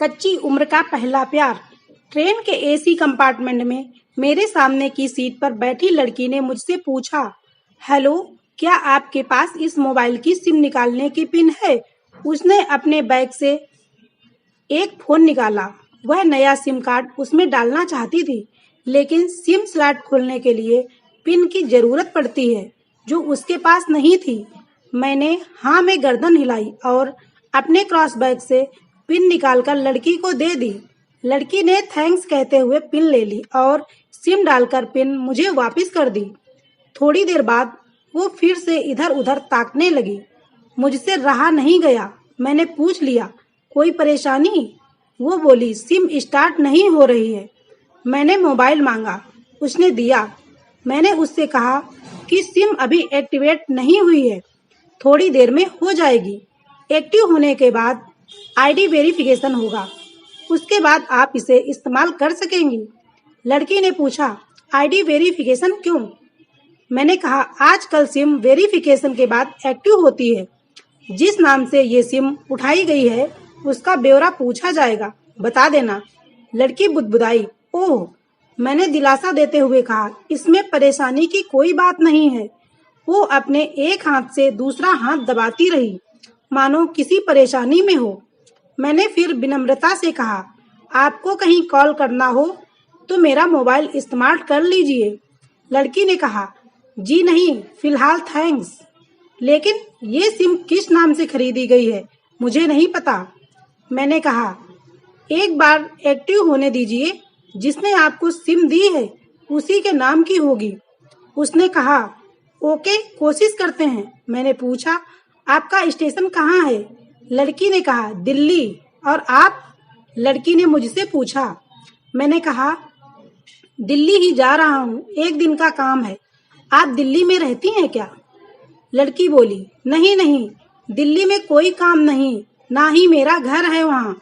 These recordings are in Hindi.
कच्ची उम्र का पहला प्यार। ट्रेन के एसी कंपार्टमेंट में मेरे सामने की सीट पर बैठी लड़की ने मुझसे पूछा, हेलो, क्या आपके पास इस मोबाइल की सिम निकालने की पिन है? उसने अपने बैग से एक फोन निकाला। वह नया सिम कार्ड उसमें डालना चाहती थी, लेकिन सिम स्लॉट खोलने के लिए पिन की जरूरत पड़ती है, जो उसके पास नहीं थी। मैंने हाँ में गर्दन हिलाई और अपने क्रॉस बैग से पिन निकालकर लड़की को दे दी। लड़की ने थैंक्स कहते हुए पिन ले ली और सिम डालकर पिन मुझे वापस कर दी। थोड़ी देर बाद वो फिर से इधर उधर ताकने लगी। मुझसे रहा नहीं गया। मैंने पूछ लिया, कोई परेशानी? वो बोली, सिम स्टार्ट नहीं हो रही है। मैंने मोबाइल मांगा, उसने दिया। मैंने उससे कहा कि सिम अभी एक्टिवेट नहीं हुई है, थोड़ी देर में हो जाएगी। एक्टिव होने के बाद आईडी वेरिफिकेशन होगा, उसके बाद आप इसे इस्तेमाल कर सकेंगी। लड़की ने पूछा, आईडी वेरिफिकेशन क्यों? मैंने कहा, आजकल सिम वेरिफिकेशन के बाद एक्टिव होती है। जिस नाम से ये सिम उठाई गई है उसका ब्यौरा पूछा जाएगा, बता देना। लड़की बुदबुदाई। ओह, मैंने दिलासा देते हुए कहा, इसमें परेशानी की कोई बात नहीं है। वो अपने एक हाथ से दूसरा हाथ दबाती रही, मानो किसी परेशानी में हो। मैंने फिर विनम्रता से कहा, आपको कहीं कॉल करना हो तो मेरा मोबाइल इस्तेमाल कर लीजिए। लड़की ने कहा, जी नहीं, फिलहाल थैंक्स। लेकिन ये सिम किस नाम से खरीदी गई है मुझे नहीं पता। मैंने कहा, एक बार एक्टिव होने दीजिए, जिसने आपको सिम दी है उसी के नाम की होगी। उसने कहा, ओके, कोशिश करते हैं। मैंने पूछा, आपका स्टेशन कहाँ है? लड़की ने कहा, दिल्ली। और आप? लड़की ने मुझसे पूछा। मैंने कहा, दिल्ली ही जा रहा हूँ, एक दिन का काम है। आप दिल्ली में रहती हैं क्या? लड़की बोली, नहीं नहीं, दिल्ली में कोई काम नहीं, ना ही मेरा घर है वहाँ।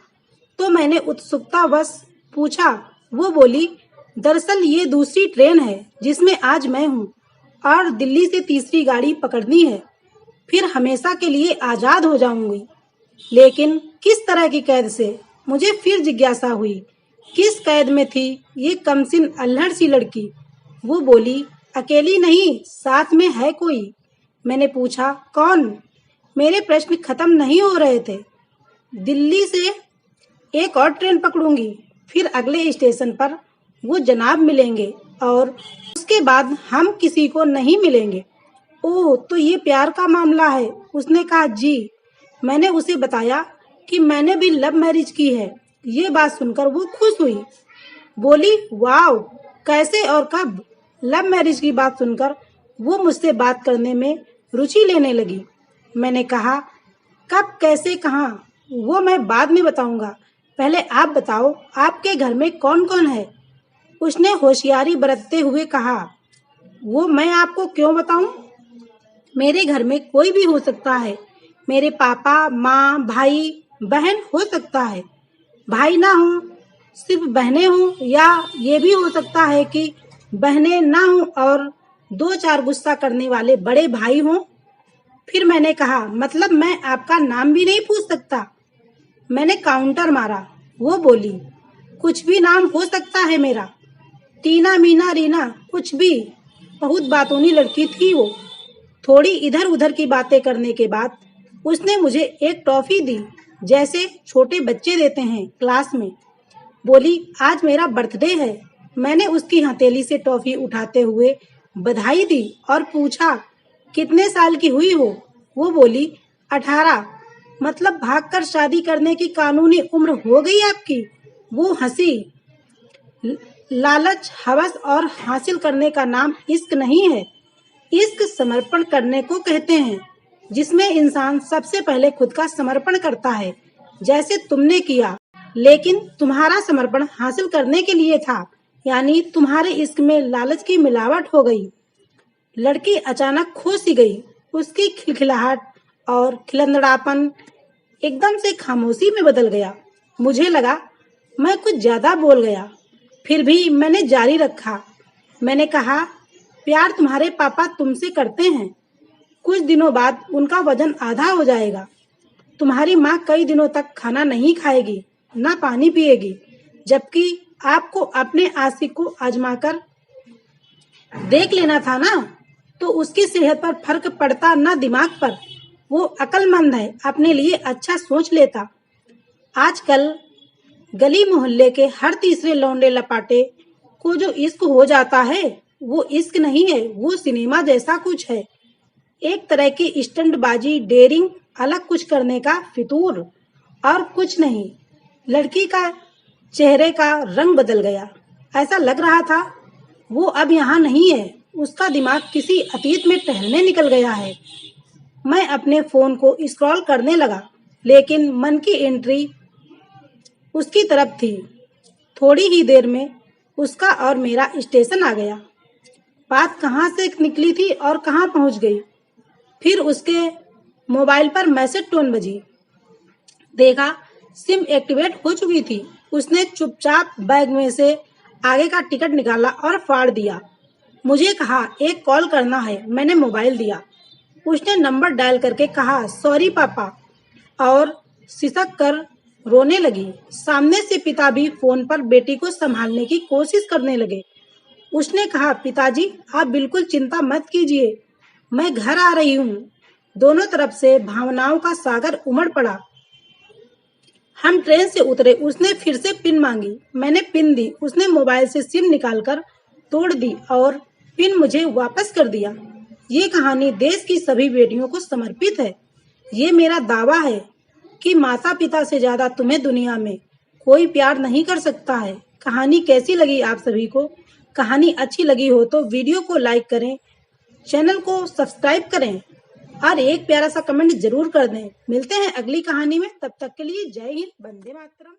तो मैंने उत्सुकतावश पूछा। वो बोली, दरअसल ये दूसरी ट्रेन है जिसमें आज मैं हूँ और दिल्ली से तीसरी गाड़ी पकड़नी है, फिर हमेशा के लिए आजाद हो जाऊंगी। लेकिन किस तरह की कैद से? मुझे फिर जिज्ञासा हुई, किस कैद में थी ये कमसिन अल्हड़ सी लड़की? वो बोली, अकेली नहीं, साथ में है कोई। मैंने पूछा, कौन? मेरे प्रश्न खत्म नहीं हो रहे थे। दिल्ली से एक और ट्रेन पकड़ूंगी, फिर अगले स्टेशन पर वो जनाब मिलेंगे और उसके बाद हम किसी को नहीं मिलेंगे। ओह, तो ये प्यार का मामला है? उसने कहा, जी। मैंने उसे बताया कि मैंने भी लव मैरिज की है। ये बात सुनकर वो खुश हुई, बोली, वाव, कैसे और कब? लव मैरिज की बात सुनकर वो मुझसे बात करने में रुचि लेने लगी। मैंने कहा, कब, कैसे, कहाँ, वो मैं बाद में बताऊंगा, पहले आप बताओ, आपके घर में कौन कौन है? उसने होशियारी बरतते हुए कहा, वो मैं आपको क्यों बताऊं? मेरे घर में कोई भी हो सकता है। मेरे पापा, माँ, भाई, बहन हो सकता है। भाई ना हो, सिर्फ बहनें हों, या ये भी हो सकता है कि बहनें ना हों और दो चार गुस्सा करने वाले बड़े भाई हों। फिर मैंने कहा, मतलब मैं आपका नाम भी नहीं पूछ सकता? मैंने काउंटर मारा। वो बोली, कुछ भी नाम हो सकता है मेरा, टीना, मीना, रीना, कुछ भी। बहुत बातूनी लड़की थी वो। थोड़ी इधर उधर की बातें करने के बाद उसने मुझे एक टॉफी दी, जैसे छोटे बच्चे देते हैं क्लास में। बोली, आज मेरा बर्थडे है। मैंने उसकी हथेली से टॉफी उठाते हुए बधाई दी और पूछा, कितने साल की हुई हो? वो बोली, 18। मतलब भागकर शादी करने की कानूनी उम्र हो गई आपकी? वो हंसी। लालच, हवस और हासिल करने का नाम इश्क नहीं है। इश्क समर्पण करने को कहते हैं, जिसमें इंसान सबसे पहले खुद का समर्पण करता है, जैसे तुमने किया। लेकिन तुम्हारा समर्पण हासिल करने के लिए था, यानी तुम्हारे इश्क में लालच की मिलावट हो गई। लड़की अचानक खो सी गई। उसकी खिलखिलाहट और खिलंदड़ापन एकदम से खामोशी में बदल गया। मुझे लगा मैं कुछ ज्यादा बोल गया, फिर भी मैंने जारी रखा। मैंने कहा, प्यार तुम्हारे पापा तुमसे करते हैं। कुछ दिनों बाद उनका वजन आधा हो जाएगा। तुम्हारी माँ कई दिनों तक खाना नहीं खाएगी। ना पानी पिएगी, जबकि आपको अपने आशिक को आजमाकर देख लेना था ना, तो उसकी सेहत पर फर्क पड़ता ना दिमाग पर। वो अक्लमंद है, अपने लिए अच्छा सोच लेता। आजकल गली मोहल्ले के हर तीसरे लौंडे लपाटे को जो इश्क हो जाता है, वो इश्क नहीं है, वो सिनेमा जैसा कुछ है। एक तरह की स्टंटबाजी, डेयरिंग, अलग कुछ करने का फितूर, और कुछ नहीं। लड़की का चेहरे का रंग बदल गया। ऐसा लग रहा था वो अब यहाँ नहीं है, उसका दिमाग किसी अतीत में टहलने निकल गया है। मैं अपने फोन को स्क्रॉल करने लगा, लेकिन मन की एंट्री उसकी तरफ थी। थोड़ी ही देर में उसका और मेरा स्टेशन आ गया। बात कहाँ से निकली थी और कहाँ पहुँच गई। फिर उसके मोबाइल पर मैसेज टोन बजी। देखा, सिम एक्टिवेट हो चुकी थी। उसने चुपचाप बैग में से आगे का टिकट निकाला और फाड़ दिया। मुझे कहा, एक कॉल करना है। मैंने मोबाइल दिया। उसने नंबर डायल करके कहा, सॉरी पापा, और सिसक कर रोने लगी। सामने से पिता भी फोन पर बेटी को संभालने की कोशिश करने लगे। उसने कहा, पिताजी आप बिल्कुल चिंता मत कीजिए, मैं घर आ रही हूँ। दोनों तरफ से भावनाओं का सागर उमड़ पड़ा। हम ट्रेन से उतरे। उसने फिर से पिन मांगी। मैंने पिन दी। उसने मोबाइल से सिम निकालकर तोड़ दी और पिन मुझे वापस कर दिया। ये कहानी देश की सभी बेटियों को समर्पित है। ये मेरा दावा है कि माता पिता से ज्यादा तुम्हें दुनिया में कोई प्यार नहीं कर सकता है। कहानी कैसी लगी आप सभी को? कहानी अच्छी लगी हो तो वीडियो को लाइक करें, चैनल को सब्सक्राइब करें और एक प्यारा सा कमेंट जरूर कर दें। मिलते हैं अगली कहानी में, तब तक के लिए जय हिंद, वंदे मातरम।